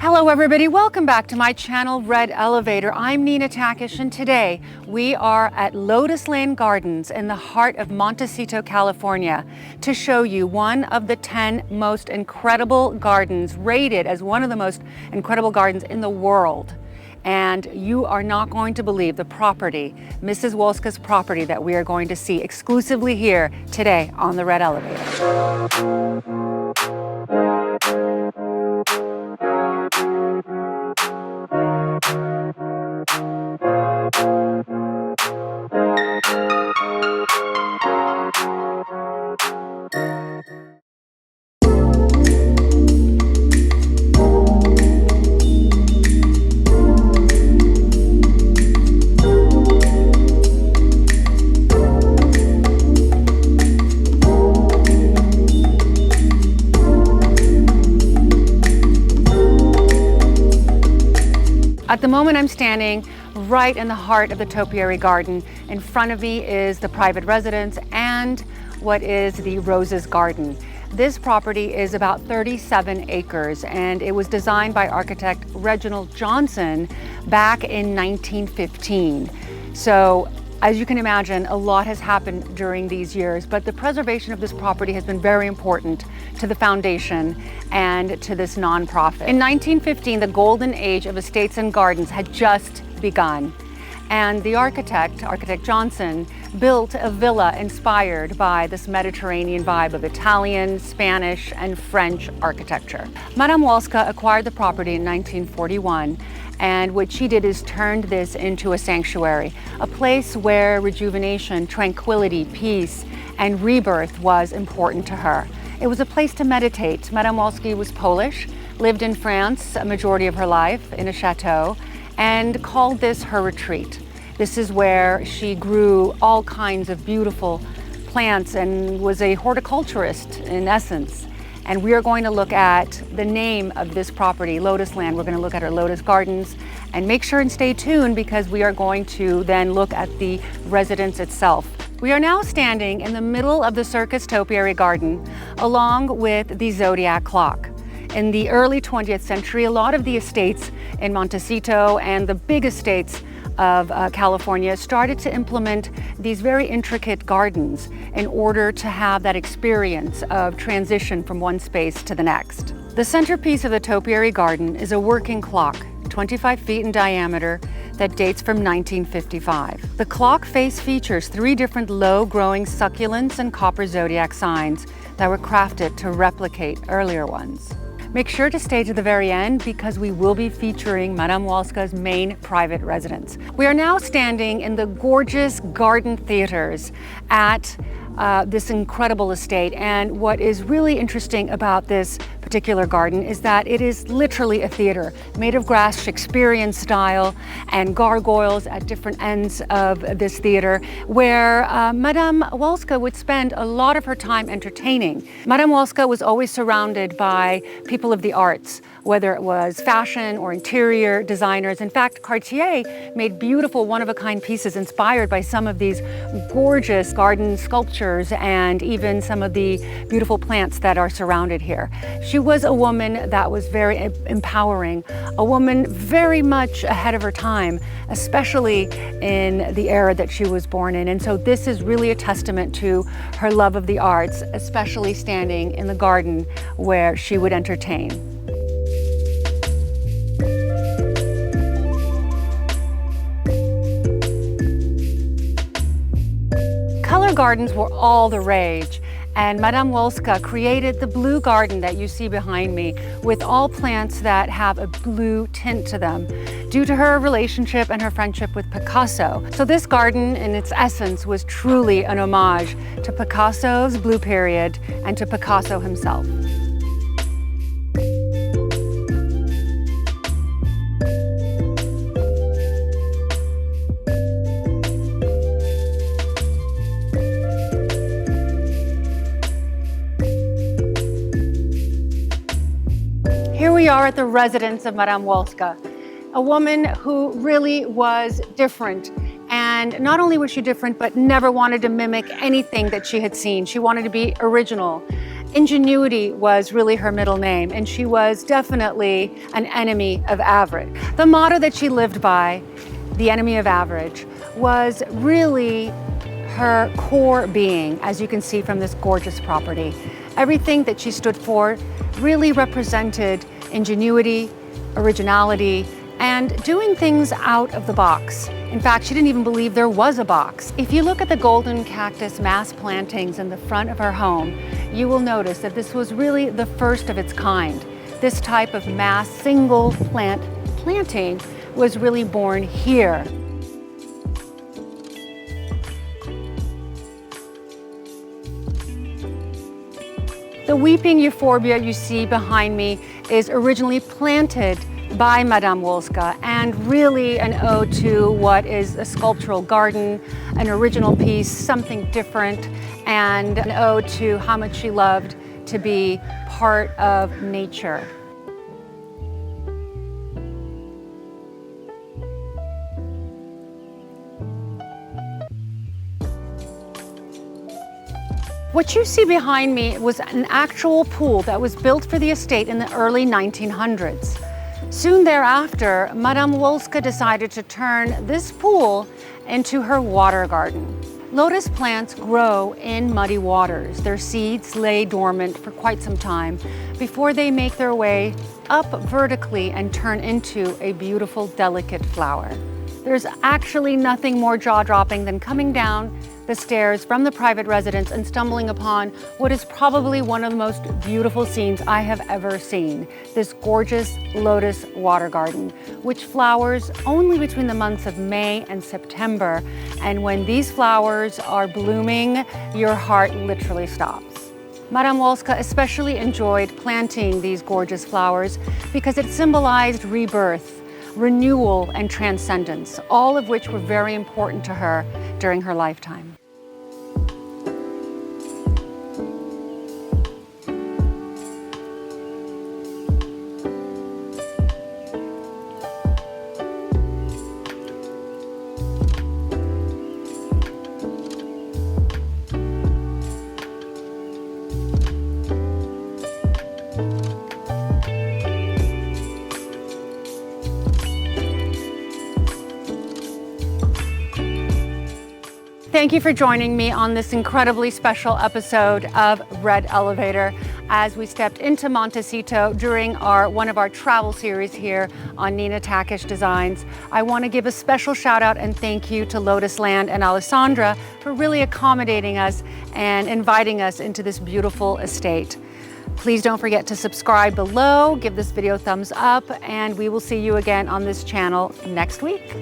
Hello everybody, welcome back to my channel, Red Elevator. I'm Nina Takesh, and today we are at Lotusland Gardens in the heart of Montecito, California, to show you one of the 10 most incredible gardens, rated as one of the most incredible gardens in the world. And you are not going to believe the property, Mrs. Wolska's property, that we are going to see exclusively here today on the Red Elevator. At the moment, I'm standing right in the heart of the topiary garden. In front of me is the private residence and what is the Roses Garden. This property is about 37 acres, and it was designed by architect Reginald Johnson back in 1915. So, as you can imagine, a lot has happened during these years, but the preservation of this property has been very important to the foundation and to this nonprofit. In 1915, the golden age of estates and gardens had just begun. And the architect Johnson, built a villa inspired by this Mediterranean vibe of Italian, Spanish, and French architecture. Madame Wolska acquired the property in 1941, and what she did is turned this into a sanctuary, a place where rejuvenation, tranquility, peace, and rebirth was important to her. It was a place to meditate. Madame Wolska was Polish, lived in France a majority of her life in a chateau, and called this her retreat. This is where she grew all kinds of beautiful plants and was a horticulturist in essence. And we are going to look at the name of this property, Lotusland. We're going to look at our Lotus Gardens, and make sure and stay tuned because we are going to then look at the residence itself. We are now standing in the middle of the Circus Topiary Garden along with the Zodiac clock. In the early 20th century, a lot of the estates in Montecito and the big estates of California started to implement these very intricate gardens in order to have that experience of transition from one space to the next. The centerpiece of the Topiary Garden is a working clock, 25 feet in diameter, that dates from 1955. The clock face features 3 different low-growing succulents and copper zodiac signs that were crafted to replicate earlier ones. Make sure to stay to the very end because we will be featuring Madame Wolska's main private residence. We are now standing in the gorgeous garden theaters at this incredible estate, and what is really interesting about this particular garden is that it is literally a theater made of glass, Shakespearean style, and gargoyles at different ends of this theater where Madame Wolska would spend a lot of her time entertaining. Madame Wolska was always surrounded by people of the arts, whether it was fashion or interior designers. In fact, Cartier made beautiful one-of-a-kind pieces inspired by some of these gorgeous garden sculptures and even some of the beautiful plants that are surrounded here. She was a woman that was very empowering, a woman very much ahead of her time, especially in the era that she was born in. And so this is really a testament to her love of the arts, especially standing in the garden where she would entertain. Color gardens were all the rage, and Madame Wolska created the blue garden that you see behind me with all plants that have a blue tint to them due to her relationship and her friendship with Picasso. So this garden in its essence was truly an homage to Picasso's blue period and to Picasso himself. Here we are at the residence of Madame Wolska, a woman who really was different. And not only was she different, but never wanted to mimic anything that she had seen. She wanted to be original. Ingenuity was really her middle name, and she was definitely an enemy of average. The motto that she lived by, the enemy of average, was really her core being, as you can see from this gorgeous property. Everything that she stood for really represented ingenuity, originality, and doing things out of the box. In fact, she didn't even believe there was a box. If you look at the golden cactus mass plantings in the front of her home, you will notice that this was really the first of its kind. This type of mass single plant planting was really born here. The weeping euphorbia you see behind me is originally planted by Madame Wolska, and really an ode to what is a sculptural garden, an original piece, something different, and an ode to how much she loved to be part of nature. What you see behind me was an actual pool that was built for the estate in the early 1900s. Soon thereafter, Madame Wolska decided to turn this pool into her water garden. Lotus plants grow in muddy waters. Their seeds lay dormant for quite some time before they make their way up vertically and turn into a beautiful, delicate flower. There's actually nothing more jaw-dropping than coming down the stairs from the private residence and stumbling upon what is probably one of the most beautiful scenes I have ever seen. This gorgeous lotus water garden, which flowers only between the months of May and September. And when these flowers are blooming, your heart literally stops. Madame Wolska especially enjoyed planting these gorgeous flowers because it symbolized rebirth, renewal, and transcendence, all of which were very important to her during her lifetime. Thank you for joining me on this incredibly special episode of Red Elevator as we stepped into Montecito during one of our travel series here on Nina Takesh Designs. I want to give a special shout out and thank you to Lotusland and Alessandra for really accommodating us and inviting us into this beautiful estate. Please don't forget to subscribe below, give this video a thumbs up, and we will see you again on this channel next week.